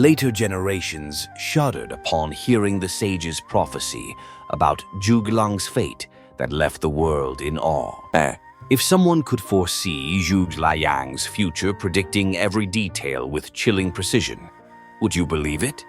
Later generations shuddered upon hearing the sage's prophecy about Zhuge Liang's fate that left the world in awe. If someone could foresee Zhuge Liang's future, predicting every detail with chilling precision, would you believe it?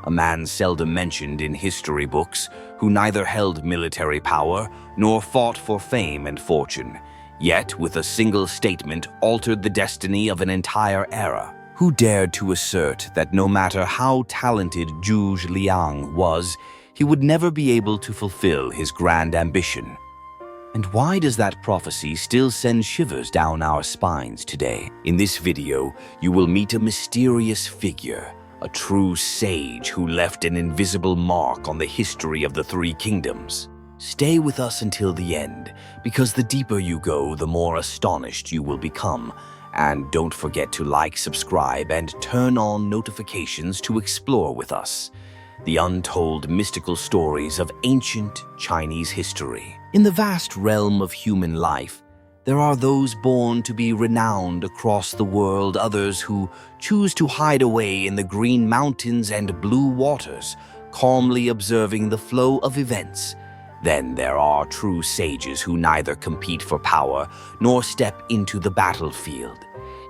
A man seldom mentioned in history books, who neither held military power nor fought for fame and fortune, yet with a single statement altered the destiny of an entire era. Who dared to assert that no matter how talented Zhuge Liang was, he would never be able to fulfill his grand ambition? And why does that prophecy still send shivers down our spines today? In this video, you will meet a mysterious figure, a true sage who left an invisible mark on the history of the Three Kingdoms. Stay with us until the end, because the deeper you go, the more astonished you will become. And don't forget to like, subscribe, and turn on notifications to explore with us the untold mystical stories of ancient Chinese history. In the vast realm of human life, there are those born to be renowned across the world, others who choose to hide away in the green mountains and blue waters, calmly observing the flow of events. Then there are true sages who neither compete for power nor step into the battlefield,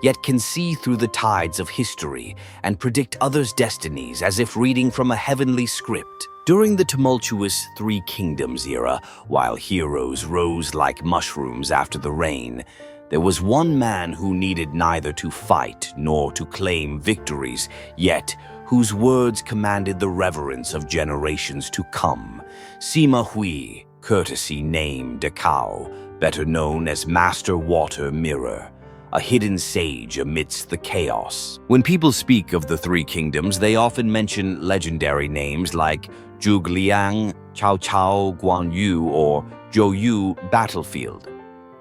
yet can see through the tides of history and predict others' destinies as if reading from a heavenly script. During the tumultuous Three Kingdoms era, while heroes rose like mushrooms after the rain, there was one man who needed neither to fight nor to claim victories, yet whose words commanded the reverence of generations to come. Sima Hui, courtesy name Decao, better known as Master Water Mirror, a hidden sage amidst the chaos. When people speak of the Three Kingdoms, they often mention legendary names like Zhuge Liang, Cao Cao Guan Yu, or Zhou Yu battlefield.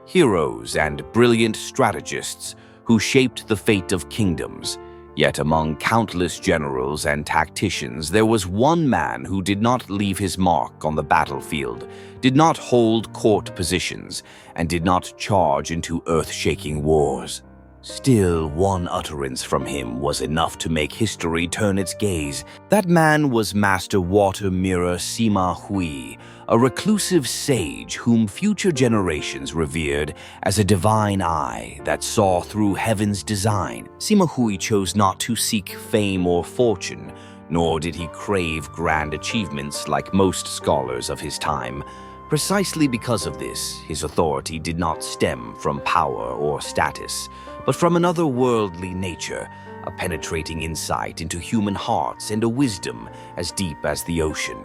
Heroes and brilliant strategists who shaped the fate of kingdoms. Yet among countless generals and tacticians, there was one man who did not leave his mark on the battlefield, did not hold court positions, and did not charge into earth-shaking wars. Still, one utterance from him was enough to make history turn its gaze. That man was Master Water Mirror Sima Hui, a reclusive sage whom future generations revered as a divine eye that saw through heaven's design. Sima Hui chose not to seek fame or fortune, nor did he crave grand achievements like most scholars of his time. Precisely because of this, his authority did not stem from power or status, but from an otherworldly nature, a penetrating insight into human hearts and a wisdom as deep as the ocean.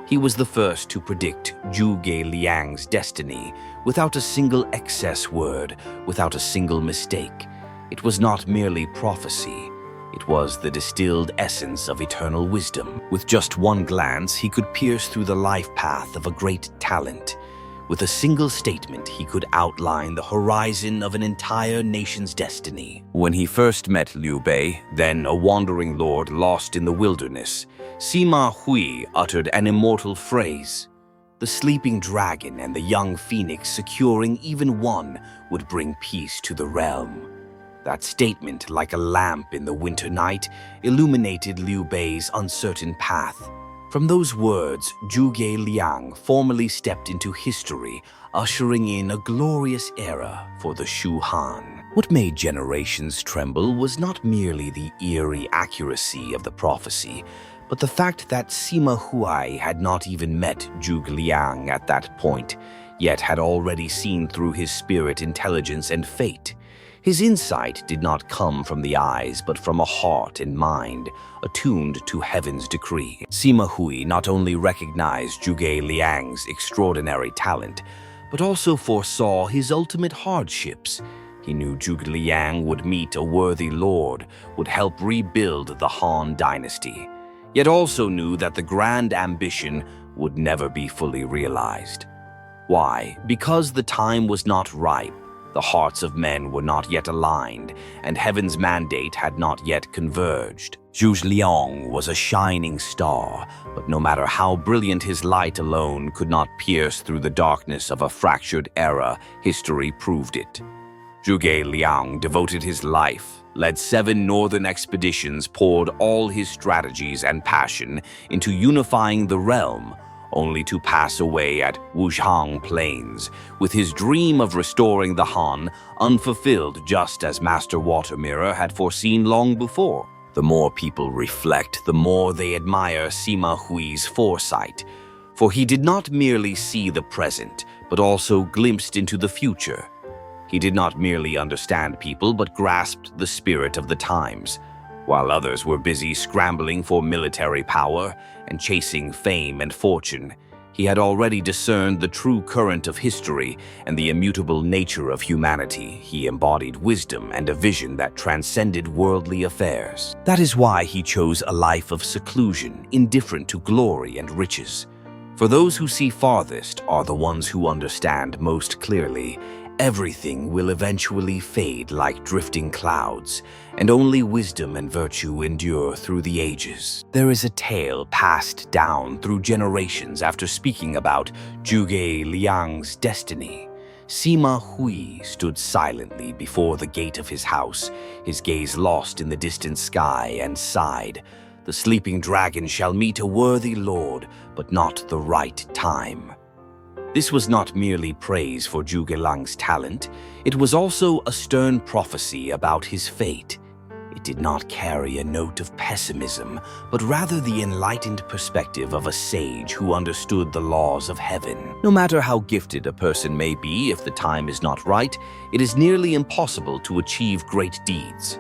He was the first to predict Zhuge Liang's destiny without a single excess word, without a single mistake. It was not merely prophecy. It was the distilled essence of eternal wisdom. With just one glance, he could pierce through the life path of a great talent. With a single statement, he could outline the horizon of an entire nation's destiny. When he first met Liu Bei, then a wandering lord lost in the wilderness, Sima Hui uttered an immortal phrase. The sleeping dragon and the young phoenix securing even one would bring peace to the realm. That statement, like a lamp in the winter night, illuminated Liu Bei's uncertain path. From those words, Zhuge Liang formally stepped into history, ushering in a glorious era for the Shu Han. What made generations tremble was not merely the eerie accuracy of the prophecy, but the fact that Sima Hui had not even met Zhuge Liang at that point, yet had already seen through his spirit, intelligence, and fate. His insight did not come from the eyes, but from a heart and mind attuned to heaven's decree. Sima Hui not only recognized Zhuge Liang's extraordinary talent, but also foresaw his ultimate hardships. He knew Zhuge Liang would meet a worthy lord, would help rebuild the Han dynasty, yet also knew that the grand ambition would never be fully realized. Why? Because the time was not ripe. The hearts of men were not yet aligned, and heaven's mandate had not yet converged. Zhuge Liang was a shining star, but no matter how brilliant his light alone could not pierce through the darkness of a fractured era, history proved it. Zhuge Liang devoted his life, led 7 northern expeditions, poured all his strategies and passion into unifying the realm, only to pass away at Wujiang Plains, with his dream of restoring the Han unfulfilled, just as Master Water Mirror had foreseen long before. The more people reflect, the more they admire Sima Hui's foresight, for he did not merely see the present, but also glimpsed into the future. He did not merely understand people, but grasped the spirit of the times. While others were busy scrambling for military power and chasing fame and fortune, he had already discerned the true current of history and the immutable nature of humanity. He embodied wisdom and a vision that transcended worldly affairs. That is why he chose a life of seclusion, indifferent to glory and riches. For those who see farthest are the ones who understand most clearly. Everything will eventually fade like drifting clouds, and only wisdom and virtue endure through the ages. There is a tale passed down through generations after speaking about Zhuge Liang's destiny. Sima Hui stood silently before the gate of his house, his gaze lost in the distant sky, and sighed, "The sleeping dragon shall meet a worthy lord, but not the right time." This was not merely praise for Zhuge Liang's talent, it was also a stern prophecy about his fate. It did not carry a note of pessimism, but rather the enlightened perspective of a sage who understood the laws of heaven. No matter how gifted a person may be, if the time is not right, it is nearly impossible to achieve great deeds.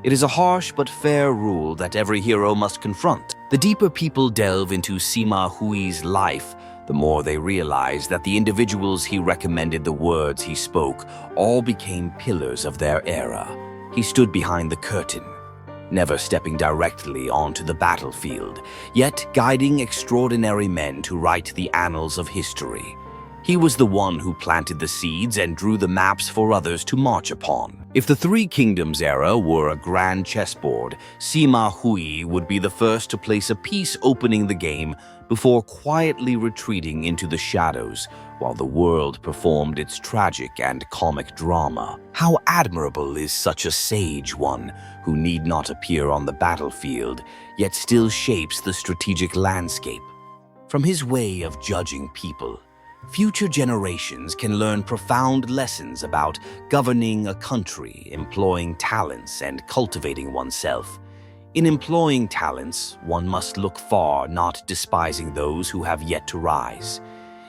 It is a harsh but fair rule that every hero must confront. The deeper people delve into Sima Hui's life, the more they realize that the individuals he recommended, the words he spoke, all became pillars of their era. He stood behind the curtain, never stepping directly onto the battlefield, yet guiding extraordinary men to write the annals of history. He was the one who planted the seeds and drew the maps for others to march upon. If the Three Kingdoms era were a grand chessboard, Sima Hui would be the first to place a piece opening the game before quietly retreating into the shadows while the world performed its tragic and comic drama. How admirable is such a sage one who need not appear on the battlefield, yet still shapes the strategic landscape. From his way of judging people, future generations can learn profound lessons about governing a country, employing talents, and cultivating oneself. In employing talents, one must look far, not despising those who have yet to rise.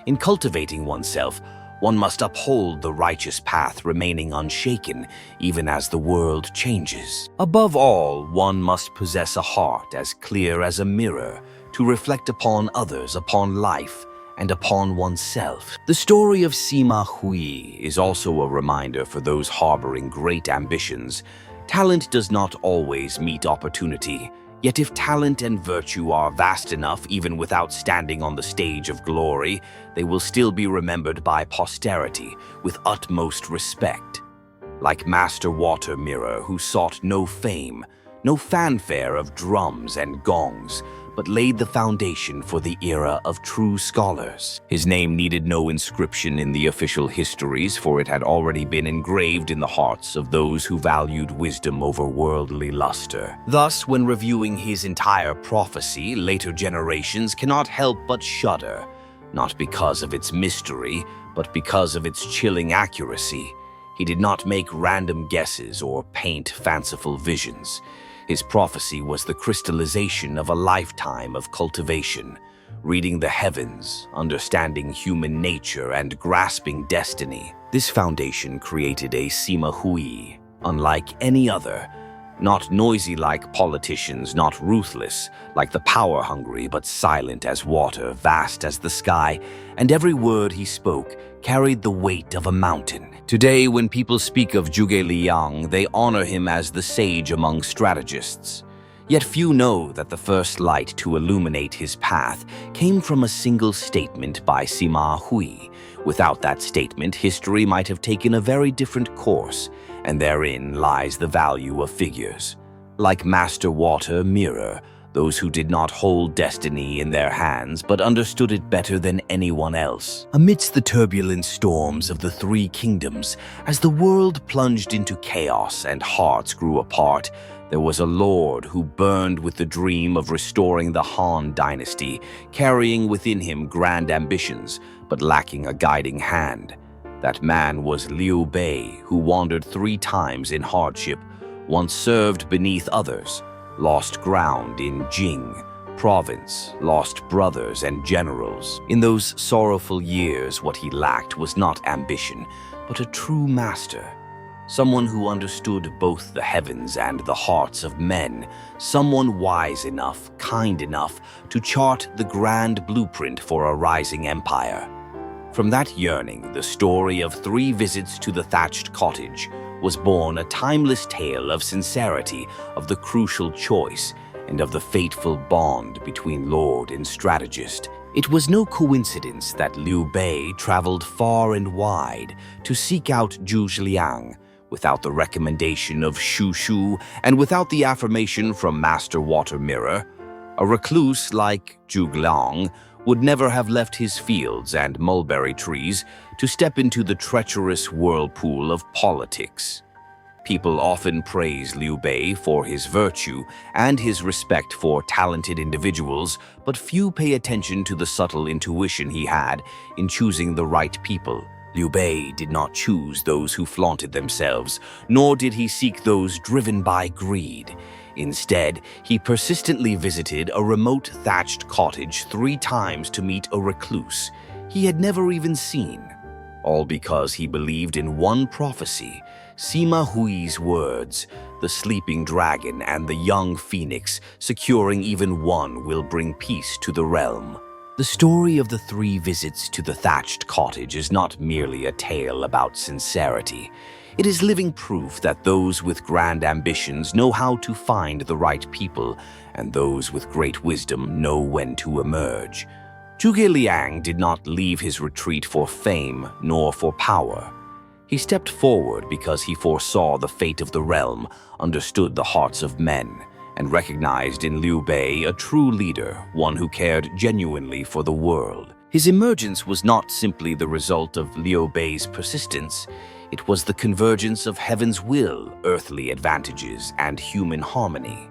In cultivating oneself, one must uphold the righteous path, remaining unshaken even as the world changes. Above all, one must possess a heart as clear as a mirror to reflect upon others, upon life, and upon oneself. The story of Sima Hui is also a reminder for those harboring great ambitions. Talent does not always meet opportunity, yet if talent and virtue are vast enough, even without standing on the stage of glory, they will still be remembered by posterity with utmost respect. Like Master Water Mirror, who sought no fame, no fanfare of drums and gongs, but laid the foundation for the era of true scholars. His name needed no inscription in the official histories, for it had already been engraved in the hearts of those who valued wisdom over worldly luster. Thus, when reviewing his entire prophecy, later generations cannot help but shudder, not because of its mystery, but because of its chilling accuracy. He did not make random guesses or paint fanciful visions. His prophecy was the crystallization of a lifetime of cultivation, reading the heavens, understanding human nature, and grasping destiny. This foundation created a Sima Hui, unlike any other, not noisy like politicians, not ruthless like the power-hungry, but silent as water, vast as the sky, and every word he spoke carried the weight of a mountain. Today, when people speak of Zhuge Liang, they honor him as the sage among strategists. Yet few know that the first light to illuminate his path came from a single statement by Sima Hui. Without that statement, history might have taken a very different course, and therein lies the value of figures. Like Master Water Mirror, those who did not hold destiny in their hands but understood it better than anyone else. Amidst the turbulent storms of the three kingdoms, as the world plunged into chaos and hearts grew apart, there was a lord who burned with the dream of restoring the Han dynasty, carrying within him grand ambitions, but lacking a guiding hand. That man was Liu Bei, who wandered 3 times in hardship, once served beneath others, lost ground in Jing province, lost brothers and generals. In those sorrowful years, what he lacked was not ambition, but a true master. Someone who understood both the heavens and the hearts of men, someone wise enough, kind enough to chart the grand blueprint for a rising empire. From that yearning, the story of 3 visits to the thatched cottage was born, a timeless tale of sincerity, of the crucial choice, and of the fateful bond between lord and strategist. It was no coincidence that Liu Bei traveled far and wide to seek out Zhuge Liang, without the recommendation of Shu Shu and without the affirmation from Master Water Mirror. A recluse like Zhuge Liang would never have left his fields and mulberry trees to step into the treacherous whirlpool of politics. People often praise Liu Bei for his virtue and his respect for talented individuals, but few pay attention to the subtle intuition he had in choosing the right people. Liu Bei did not choose those who flaunted themselves, nor did he seek those driven by greed. Instead, he persistently visited a remote thatched cottage 3 times to meet a recluse he had never even seen, all because he believed in one prophecy, Sima Hui's words: "The sleeping dragon and the young phoenix, securing even one, will bring peace to the realm." The story of the 3 visits to the thatched cottage is not merely a tale about sincerity. It is living proof that those with grand ambitions know how to find the right people, and those with great wisdom know when to emerge. Zhuge Liang did not leave his retreat for fame nor for power. He stepped forward because he foresaw the fate of the realm, understood the hearts of men, and recognized in Liu Bei a true leader, one who cared genuinely for the world. His emergence was not simply the result of Liu Bei's persistence. It was the convergence of heaven's will, earthly advantages, and human harmony.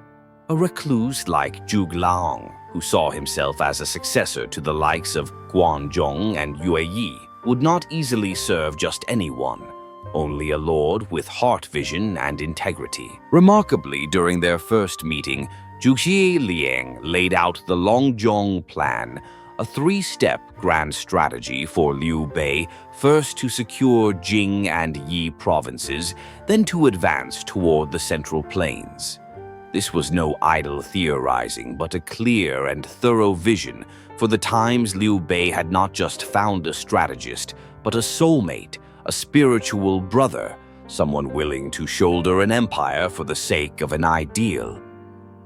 A recluse like Zhuge Liang, who saw himself as a successor to the likes of Guanzhong and Yue Yi, would not easily serve just anyone, only a lord with heart vision and integrity. Remarkably, during their first meeting, Zhuge Liang laid out the Longjong Plan, a 3-step grand strategy for Liu Bei, first to secure Jing and Yi provinces, then to advance toward the Central Plains. This was no idle theorizing, but a clear and thorough vision for the times. Liu Bei had not just found a strategist, but a soulmate, a spiritual brother, someone willing to shoulder an empire for the sake of an ideal.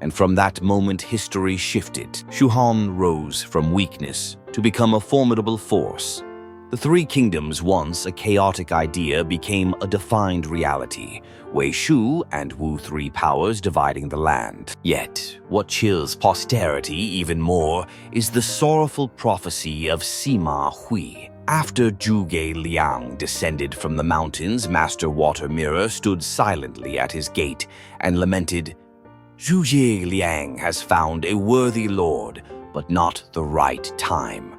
And from that moment, history shifted. Shuhan rose from weakness to become a formidable force. The 3 kingdoms, once a chaotic idea, became a defined reality, Wei Shu and Wu 3 powers dividing the land. Yet, what chills posterity even more is the sorrowful prophecy of Sima Hui. After Zhuge Liang descended from the mountains, Master Water Mirror stood silently at his gate and lamented, "Zhuge Liang has found a worthy lord, but not the right time."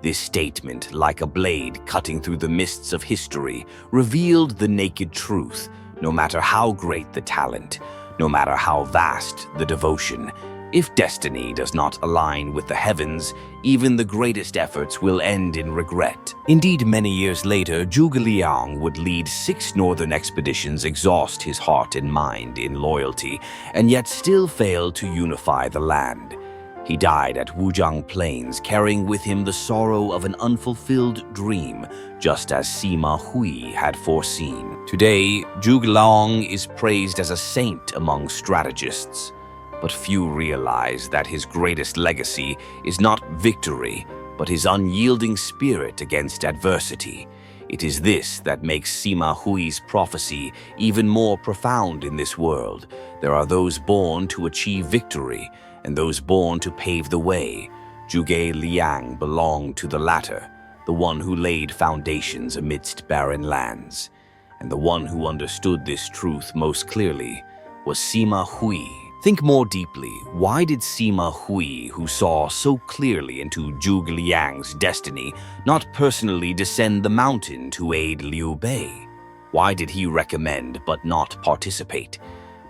This statement, like a blade cutting through the mists of history, revealed the naked truth. No matter how great the talent, no matter how vast the devotion, if destiny does not align with the heavens, even the greatest efforts will end in regret. Indeed, many years later, Zhuge Liang would lead 6 northern expeditions, exhaust his heart and mind in loyalty, and yet still fail to unify the land. He died at Wujiang Plains, carrying with him the sorrow of an unfulfilled dream, just as Sima Hui had foreseen. Today, Zhuge Liang is praised as a saint among strategists, but few realize that his greatest legacy is not victory, but his unyielding spirit against adversity. It is this that makes Sima Hui's prophecy even more profound in this world. There are those born to achieve victory, and those born to pave the way. Zhuge Liang belonged to the latter, the one who laid foundations amidst barren lands. And the one who understood this truth most clearly was Sima Hui. Think more deeply. Why did Sima Hui, who saw so clearly into Zhuge Liang's destiny, not personally descend the mountain to aid Liu Bei? Why did he recommend but not participate?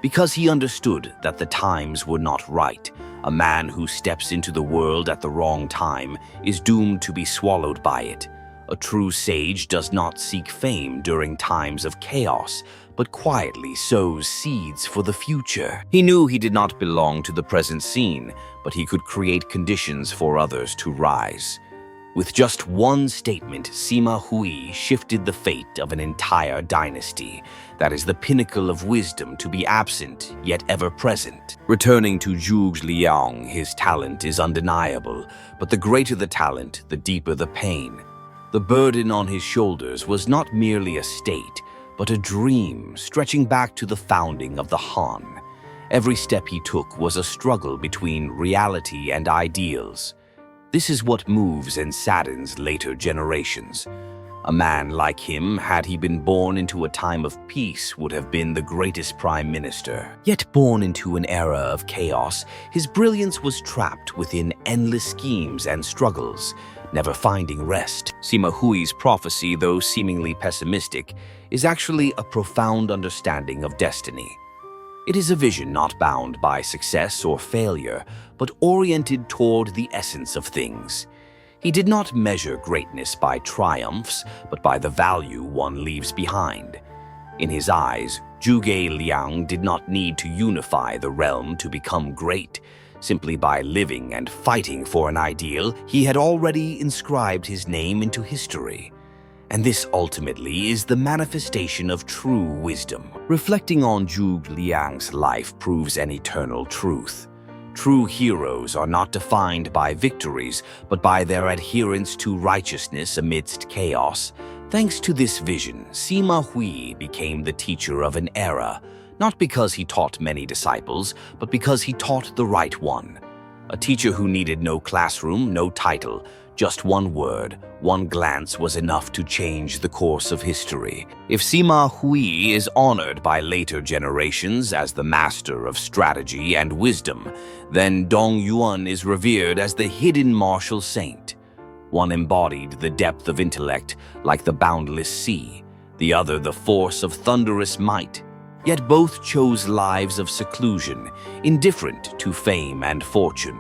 Because he understood that the times were not right. A man who steps into the world at the wrong time is doomed to be swallowed by it. A true sage does not seek fame during times of chaos, but quietly sows seeds for the future. He knew he did not belong to the present scene, but he could create conditions for others to rise. With just one statement, Sima Hui shifted the fate of an entire dynasty. That is the pinnacle of wisdom, to be absent, yet ever present. Returning to Zhuge Liang, his talent is undeniable, but the greater the talent, the deeper the pain. The burden on his shoulders was not merely a state, but a dream stretching back to the founding of the Han. Every step he took was a struggle between reality and ideals. This is what moves and saddens later generations. A man like him, had he been born into a time of peace, would have been the greatest prime minister. Yet born into an era of chaos, his brilliance was trapped within endless schemes and struggles, never finding rest. Sima Hui's prophecy, though seemingly pessimistic, is actually a profound understanding of destiny. It is a vision not bound by success or failure, but oriented toward the essence of things. He did not measure greatness by triumphs, but by the value one leaves behind. In his eyes, Zhuge Liang did not need to unify the realm to become great. Simply by living and fighting for an ideal, he had already inscribed his name into history. And this ultimately is the manifestation of true wisdom. Reflecting on Zhuge Liang's life proves an eternal truth. True heroes are not defined by victories, but by their adherence to righteousness amidst chaos. Thanks to this vision, Sima Hui became the teacher of an era, not because he taught many disciples, but because he taught the right one. A teacher who needed no classroom, no title, just one word, one glance was enough to change the course of history. If Sima Hui is honored by later generations as the master of strategy and wisdom, then Dong Yuan is revered as the hidden martial saint. One embodied the depth of intellect like the boundless sea, the other the force of thunderous might. Yet both chose lives of seclusion, indifferent to fame and fortune.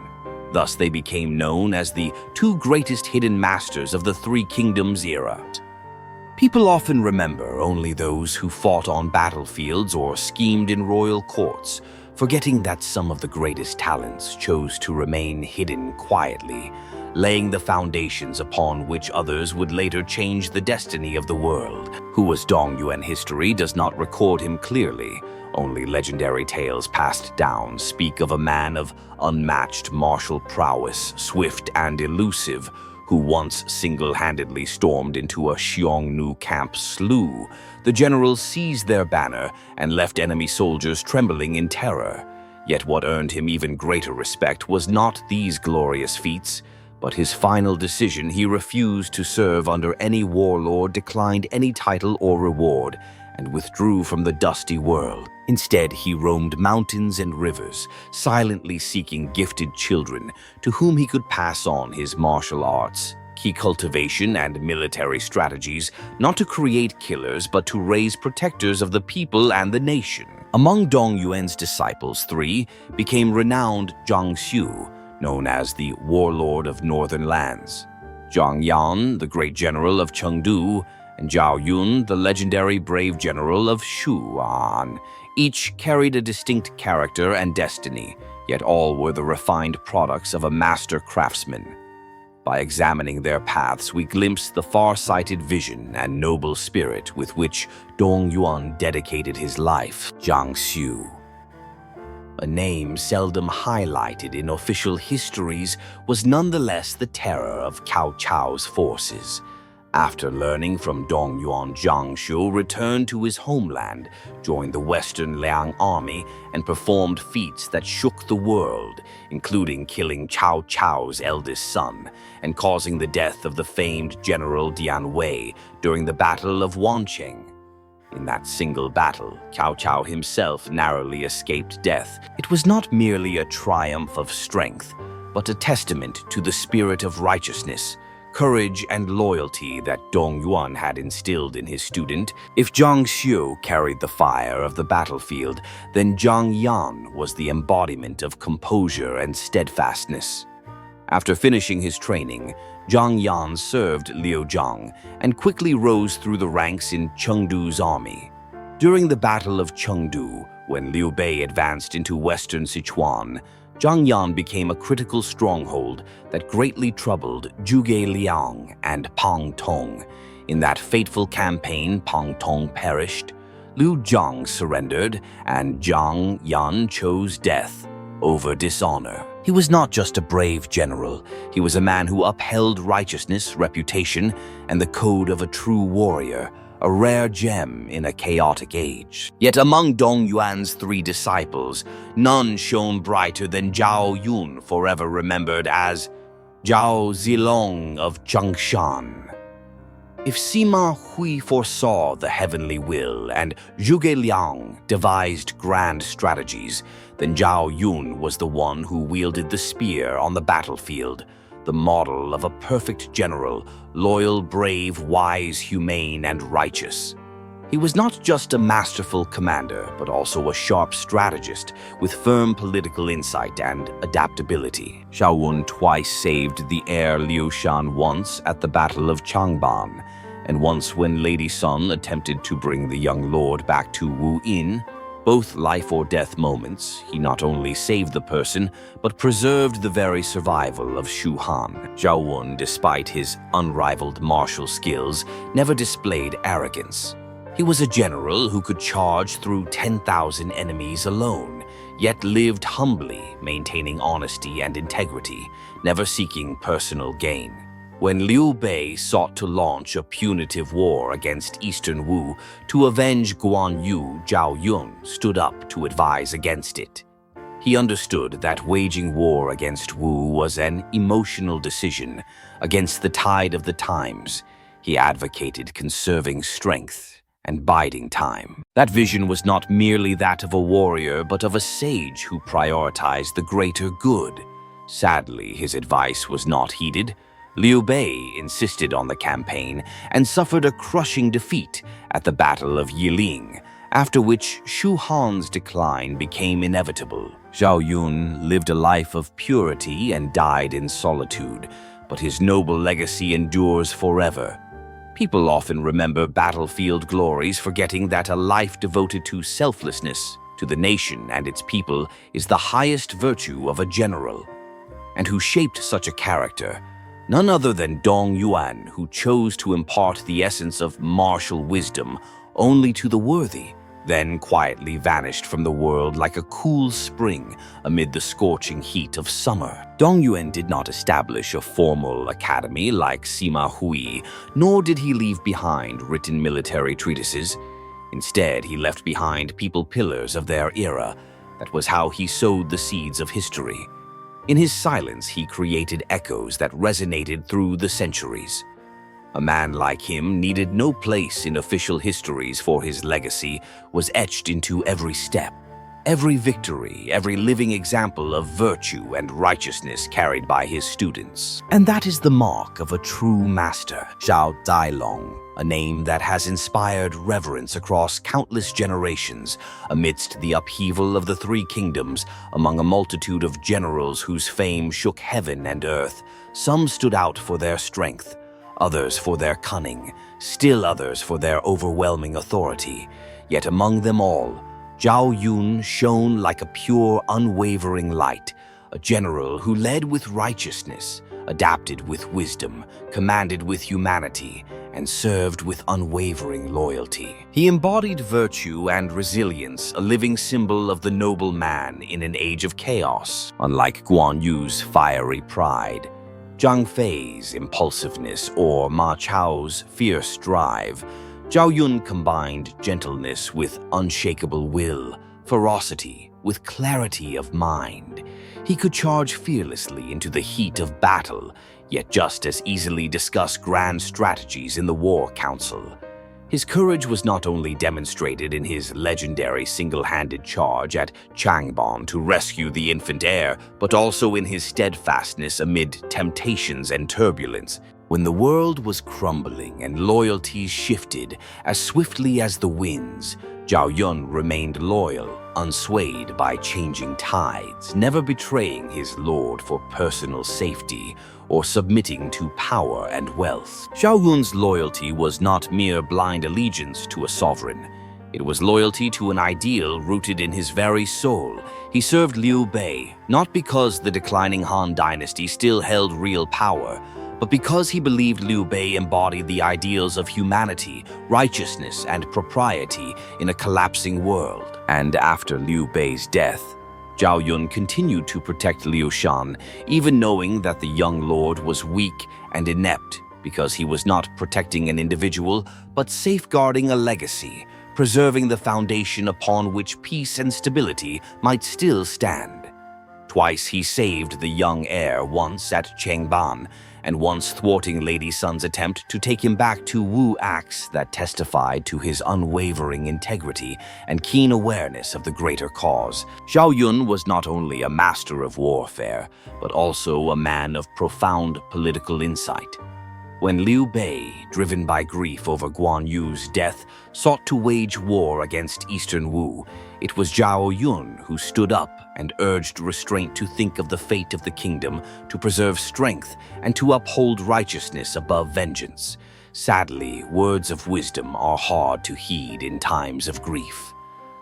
Thus they became known as the two greatest hidden masters of the Three Kingdoms era. People often remember only those who fought on battlefields or schemed in royal courts, forgetting that some of the greatest talents chose to remain hidden quietly, laying the foundations upon which others would later change the destiny of the world. Who was Dong Yuan? History does not record him clearly. Only legendary tales passed down speak of a man of unmatched martial prowess, swift and elusive, who once single-handedly stormed into a Xiongnu camp, slew the generals, seized their banner, and left enemy soldiers trembling in terror. Yet what earned him even greater respect was not these glorious feats, but his final decision. He refused to serve under any warlord, declined any title or reward, and withdrew from the dusty world. Instead, he roamed mountains and rivers, silently seeking gifted children to whom he could pass on his martial arts, key cultivation, and military strategies, not to create killers, but to raise protectors of the people and the nation. Among Dong Yuan's disciples, 3 became renowned: Zhang Xiu, known as the warlord of northern lands; Zhang Yan, the great general of Chengdu; and Zhao Yun, the legendary brave general of Shu'an. Each carried a distinct character and destiny, yet all were the refined products of a master craftsman. By examining their paths, we glimpse the far-sighted vision and noble spirit with which Dong Yuan dedicated his life. Zhang Xiu, a name seldom highlighted in official histories, was nonetheless the terror of Cao Cao's forces. After learning from Dong Yuan, Zhang Xiu returned to his homeland, joined the Western Liang army, and performed feats that shook the world, including killing Cao Cao's eldest son and causing the death of the famed General Dian Wei during the Battle of Wancheng. In that single battle, Cao Cao himself narrowly escaped death. It was not merely a triumph of strength, but a testament to the spirit of righteousness, courage, and loyalty that Dong Yuan had instilled in his student. If Zhang Xiu carried the fire of the battlefield, then Zhang Yan was the embodiment of composure and steadfastness. After finishing his training, Zhang Yan served Liu Zhang and quickly rose through the ranks in Chengdu's army. During the Battle of Chengdu, when Liu Bei advanced into western Sichuan, Zhang Yan became a critical stronghold that greatly troubled Zhuge Liang and Pang Tong. In that fateful campaign, Pang Tong perished, Liu Zhang surrendered, and Zhang Yan chose death over dishonor. He was not just a brave general, he was a man who upheld righteousness, reputation, and the code of a true warrior, a rare gem in a chaotic age. Yet among Dong Yuan's 3 disciples, none shone brighter than Zhao Yun, forever remembered as Zhao Zilong of Zhongshan. If Sima Hui foresaw the heavenly will and Zhuge Liang devised grand strategies, then Zhao Yun was the one who wielded the spear on the battlefield, the model of a perfect general, loyal, brave, wise, humane, and righteous. He was not just a masterful commander, but also a sharp strategist with firm political insight and adaptability. Zhao Yun twice saved the heir Liu Shan, once at the Battle of Changban, and once when Lady Sun attempted to bring the young lord back to Wu Yin. Both life or death moments, he not only saved the person, but preserved the very survival of Shu Han. Zhao Yun, despite his unrivaled martial skills, never displayed arrogance. He was a general who could charge through 10,000 enemies alone, yet lived humbly, maintaining honesty and integrity, never seeking personal gain. When Liu Bei sought to launch a punitive war against Eastern Wu to avenge Guan Yu, Zhao Yun stood up to advise against it. He understood that waging war against Wu was an emotional decision against the tide of the times. He advocated conserving strength and biding time. That vision was not merely that of a warrior, but of a sage who prioritized the greater good. Sadly, his advice was not heeded. Liu Bei insisted on the campaign and suffered a crushing defeat at the Battle of Yiling, after which Shu Han's decline became inevitable. Zhao Yun lived a life of purity and died in solitude, but his noble legacy endures forever. People often remember battlefield glories, forgetting that a life devoted to selflessness, to the nation and its people, is the highest virtue of a general. And who shaped such a character? None other than Dong Yuan, who chose to impart the essence of martial wisdom only to the worthy, then quietly vanished from the world like a cool spring amid the scorching heat of summer. Dong Yuan did not establish a formal academy like Sima Hui, nor did he leave behind written military treatises. Instead, he left behind people pillars of their era. That was how he sowed the seeds of history. In his silence, he created echoes that resonated through the centuries. A man like him needed no place in official histories, for his legacy was etched into every step, every victory, every living example of virtue and righteousness carried by his students. And that is the mark of a true master, Zhao Dailong, a name that has inspired reverence across countless generations amidst the upheaval of the 3 kingdoms. Among a multitude of generals whose fame shook heaven and earth, some stood out for their strength, others for their cunning, still others for their overwhelming authority. Yet among them all, Zhao Yun shone like a pure, unwavering light, a general who led with righteousness, adapted with wisdom, commanded with humanity, and served with unwavering loyalty. He embodied virtue and resilience, a living symbol of the noble man in an age of chaos. Unlike Guan Yu's fiery pride, Zhang Fei's impulsiveness or Ma Chao's fierce drive, Zhao Yun combined gentleness with unshakable will, ferocity with clarity of mind. He could charge fearlessly into the heat of battle, yet just as easily discuss grand strategies in the war council. His courage was not only demonstrated in his legendary single-handed charge at Changban to rescue the infant heir, but also in his steadfastness amid temptations and turbulence. When the world was crumbling and loyalties shifted as swiftly as the winds, Zhao Yun remained loyal, unswayed by changing tides, never betraying his lord for personal safety or submitting to power and wealth. Zhao Yun's loyalty was not mere blind allegiance to a sovereign. It was loyalty to an ideal rooted in his very soul. He served Liu Bei, not because the declining Han dynasty still held real power, but because he believed Liu Bei embodied the ideals of humanity, righteousness, and propriety in a collapsing world. And after Liu Bei's death, Zhao Yun continued to protect Liu Shan, even knowing that the young lord was weak and inept, because he was not protecting an individual, but safeguarding a legacy, preserving the foundation upon which peace and stability might still stand. Twice he saved the young heir, once at Changban, and once thwarting Lady Sun's attempt to take him back to Wu, acts that testified to his unwavering integrity and keen awareness of the greater cause. Zhao Yun was not only a master of warfare, but also a man of profound political insight. When Liu Bei, driven by grief over Guan Yu's death, sought to wage war against Eastern Wu, it was Zhao Yun who stood up and urged restraint to think of the fate of the kingdom, to preserve strength, and to uphold righteousness above vengeance. Sadly, words of wisdom are hard to heed in times of grief.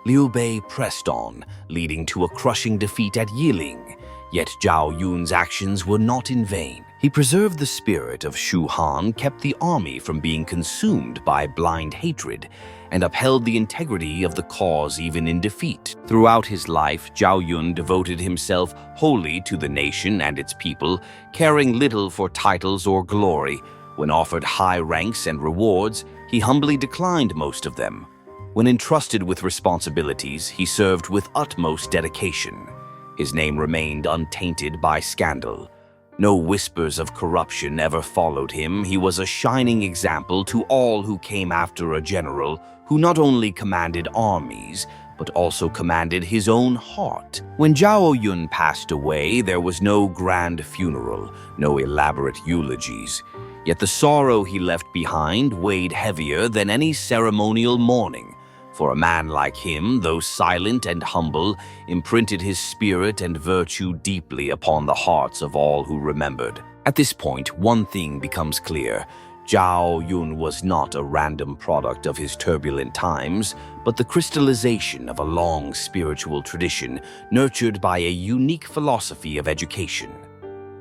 Liu Bei pressed on, leading to a crushing defeat at Yiling. Yet Zhao Yun's actions were not in vain. He preserved the spirit of Shu Han, kept the army from being consumed by blind hatred, and upheld the integrity of the cause even in defeat. Throughout his life, Zhao Yun devoted himself wholly to the nation and its people, caring little for titles or glory. When offered high ranks and rewards, he humbly declined most of them. When entrusted with responsibilities, he served with utmost dedication. His name remained untainted by scandal. No whispers of corruption ever followed him. He was a shining example to all who came after a general who not only commanded armies, but also commanded his own heart. When Zhao Yun passed away, there was no grand funeral, no elaborate eulogies. Yet the sorrow he left behind weighed heavier than any ceremonial mourning. For a man like him, though silent and humble, imprinted his spirit and virtue deeply upon the hearts of all who remembered. At this point, one thing becomes clear. Zhao Yun was not a random product of his turbulent times, but the crystallization of a long spiritual tradition nurtured by a unique philosophy of education.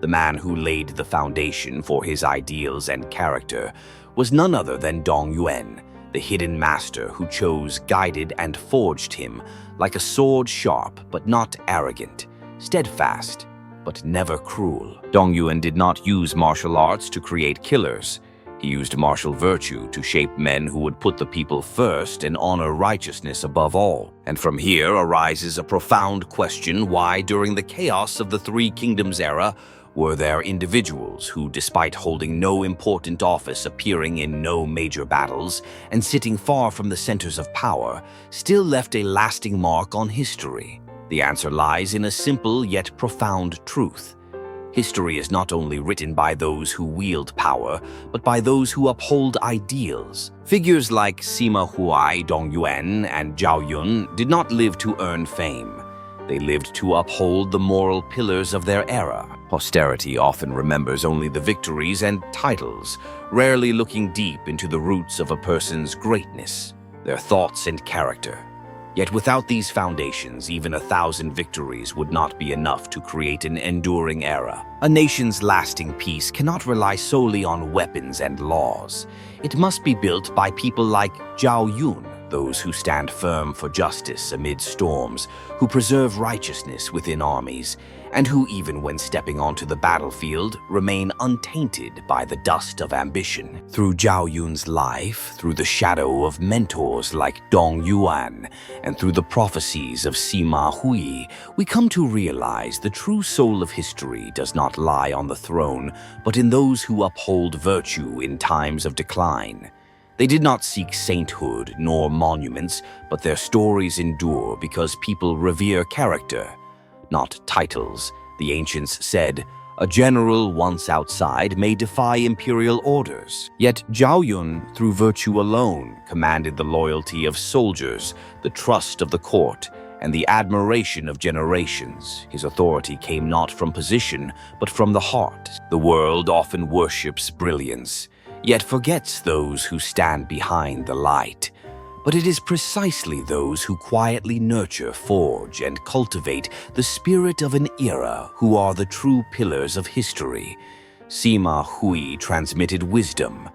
The man who laid the foundation for his ideals and character was none other than Dong Yuan, the hidden master who chose, guided, and forged him like a sword, sharp but not arrogant, steadfast but never cruel. Dong Yuan did not use martial arts to create killers. He used martial virtue to shape men who would put the people first and honor righteousness above all. And from here arises a profound question: why, during the chaos of the Three Kingdoms era, were there individuals who, despite holding no important office, appearing in no major battles, and sitting far from the centers of power, still left a lasting mark on history? The answer lies in a simple yet profound truth. History is not only written by those who wield power, but by those who uphold ideals. Figures like Sima Hui, Dong Yuan, and Zhao Yun did not live to earn fame. They lived to uphold the moral pillars of their era. Posterity often remembers only the victories and titles, rarely looking deep into the roots of a person's greatness, their thoughts and character. Yet without these foundations, even 1,000 victories would not be enough to create an enduring era. A nation's lasting peace cannot rely solely on weapons and laws. It must be built by people like Zhao Yun, those who stand firm for justice amid storms, who preserve righteousness within armies, and who, even when stepping onto the battlefield, remain untainted by the dust of ambition. Through Zhao Yun's life, through the shadow of mentors like Dong Yuan, and through the prophecies of Sima Hui, we come to realize the true soul of history does not lie on the throne, but in those who uphold virtue in times of decline. They did not seek sainthood nor monuments, but their stories endure because people revere character, not titles. The ancients said, "A general once outside may defy imperial orders." Yet Zhao Yun, through virtue alone, commanded the loyalty of soldiers, the trust of the court, and the admiration of generations. His authority came not from position, but from the heart. The world often worships brilliance, yet forgets those who stand behind the light. But it is precisely those who quietly nurture, forge, and cultivate the spirit of an era who are the true pillars of history. Sima Hui transmitted wisdom.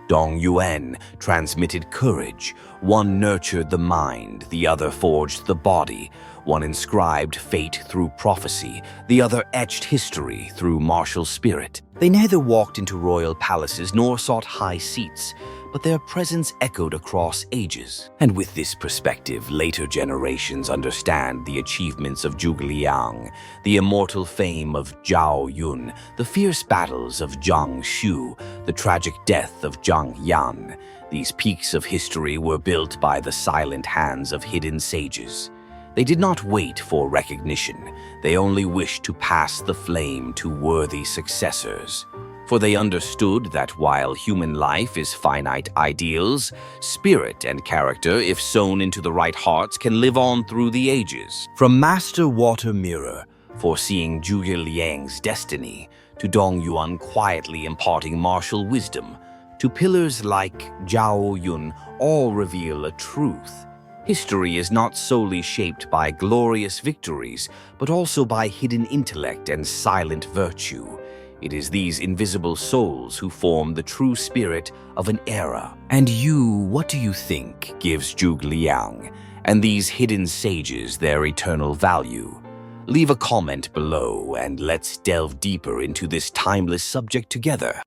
Dong Yuan transmitted courage. One nurtured the mind, the other forged the body. One inscribed fate through prophecy, the other etched history through martial spirit. They neither walked into royal palaces nor sought high seats, but their presence echoed across ages. And with this perspective, later generations understand the achievements of Zhuge Liang, the immortal fame of Zhao Yun, the fierce battles of Zhang Xu, the tragic death of Zhang Yan. These peaks of history were built by the silent hands of hidden sages. They did not wait for recognition. They only wished to pass the flame to worthy successors. For they understood that while human life is finite ideals, spirit and character, if sown into the right hearts, can live on through the ages. From Master Water Mirror, foreseeing Zhuge Liang's destiny, to Dong Yuan quietly imparting martial wisdom, to pillars like Zhao Yun, all reveal a truth. History is not solely shaped by glorious victories, but also by hidden intellect and silent virtue. It is these invisible souls who form the true spirit of an era. And you, what do you think gives Zhuge Liang and these hidden sages their eternal value? Leave a comment below and let's delve deeper into this timeless subject together.